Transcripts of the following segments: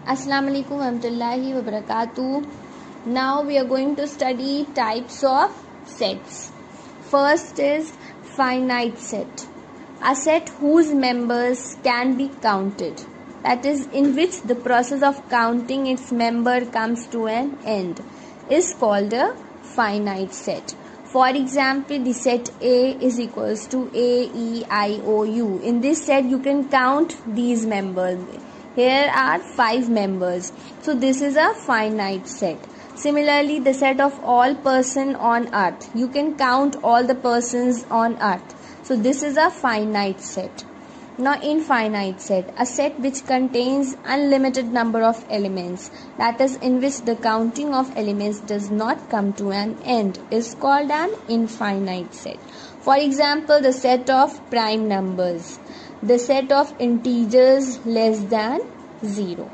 Assalamu alaikum warahmatullahi wabarakatuh. Now we are going to study types of sets. First is finite set. A set whose members can be counted. That is, in which the process of counting its member comes to an end, is called a finite set. For example, the set A is equals to A, E, I, O, U. In this set, you can count these members. Here are 5 members. So this is a finite set. Similarly, the set of all person on earth. You can count all the persons on earth. So this is a finite set. Now infinite set, a set which contains unlimited number of elements, that is, in which the counting of elements does not come to an end, is called an infinite set. For example, the set of prime numbers, the set of integers less than 0.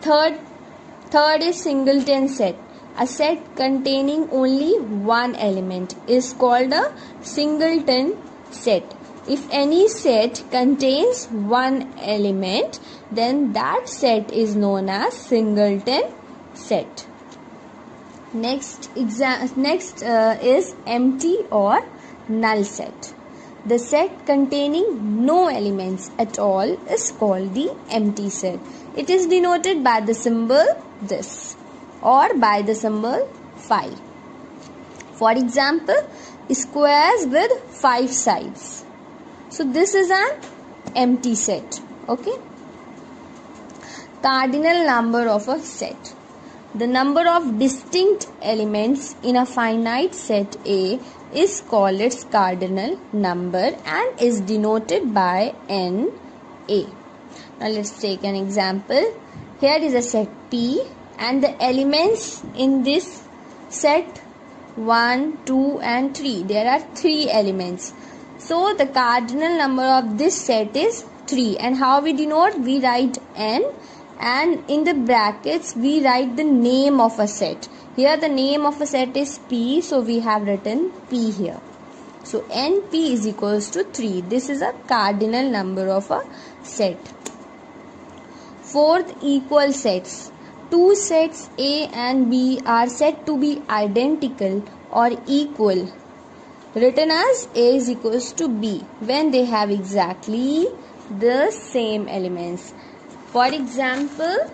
Third is singleton set. A set containing only one element is called a singleton set. If any set contains one element, then that set is known as singleton set. Next is empty or null set. The set containing no elements at all is called the empty set. It is denoted by the symbol this or by the symbol 5. For example, squares with 5 sides. So this is an empty set. Okay. Cardinal number of a set. The number of distinct elements in a finite set A is called its cardinal number and is denoted by NA. Now let's take an example. Here is a set P and the elements in this set 1, 2 and 3. There are 3 elements. So the cardinal number of this set is 3. And how we denote? We write N and in the brackets we write the name of a set. Here the name of a set is P, so we have written P here. So NP is equals to 3. This is a cardinal number of a set. Fourth, equal sets. Two sets A and B are said to be identical or equal, written as A is equals to B when they have exactly the same elements. For example,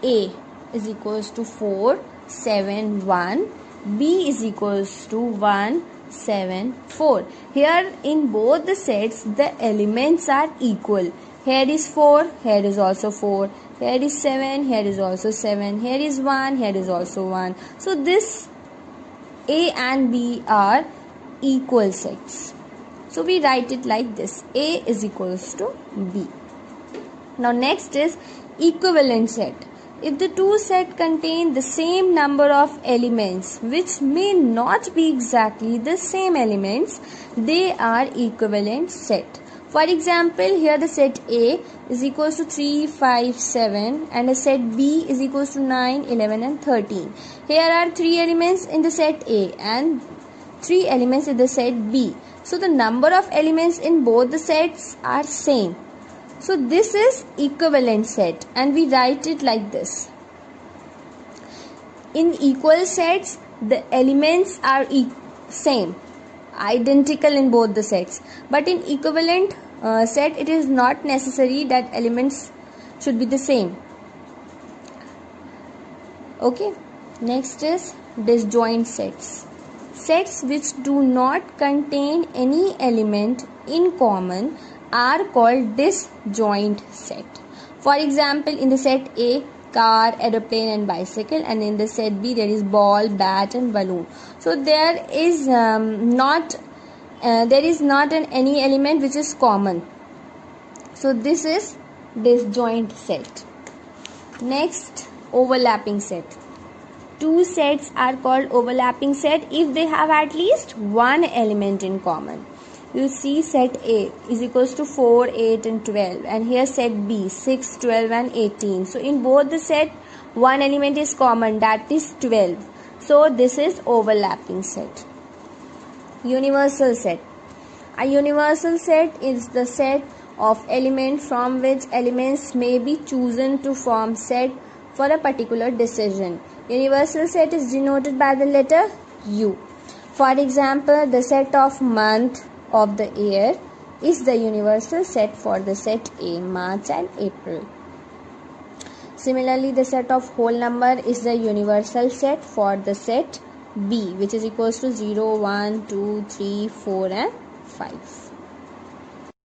A is equals to 4, 7, 1. B is equals to 1, 7, 4. Here in both the sets, the elements are equal. Here is 4, here is also 4. Here is 7, here is also 7. Here is 1, here is also 1. So this A and B are equal sets. So we write it like this. A is equals to B. Now next is equivalent set. If the two sets contain the same number of elements which may not be exactly the same elements, they are equivalent set. For example, here the set A is equals to 3, 5, 7 and a set B is equals to 9, 11 and 13. Here are 3 elements in the set A and 3 elements in the set B. So the number of elements in both the sets are same. So this is equivalent set and we write it like this. In equal sets, the elements are same, identical in both the sets. But in equivalent set, it is not necessary that elements should be the same. Okay. Next is disjoint sets. Sets which do not contain any element in common are called disjoint set. For example, in the set A, car, aeroplane and bicycle, and in the set B there is ball, bat and balloon. So there is not any element which is common. So this is disjoint set. Next, overlapping set. Two sets are called overlapping set if they have at least one element in common. You see set A is equals to 4, 8 and 12 and here set B 6, 12 and 18. So in both the set one element is common, that is 12. So this is overlapping set. Universal set. A universal set is the set of elements from which elements may be chosen to form set for a particular decision. Universal set is denoted by the letter U. For example, the set of month of the year is the universal set for the set A, March and April. Similarly, the set of whole number is the universal set for the set B, which is equals to 0, 1, 2, 3, 4 and 5.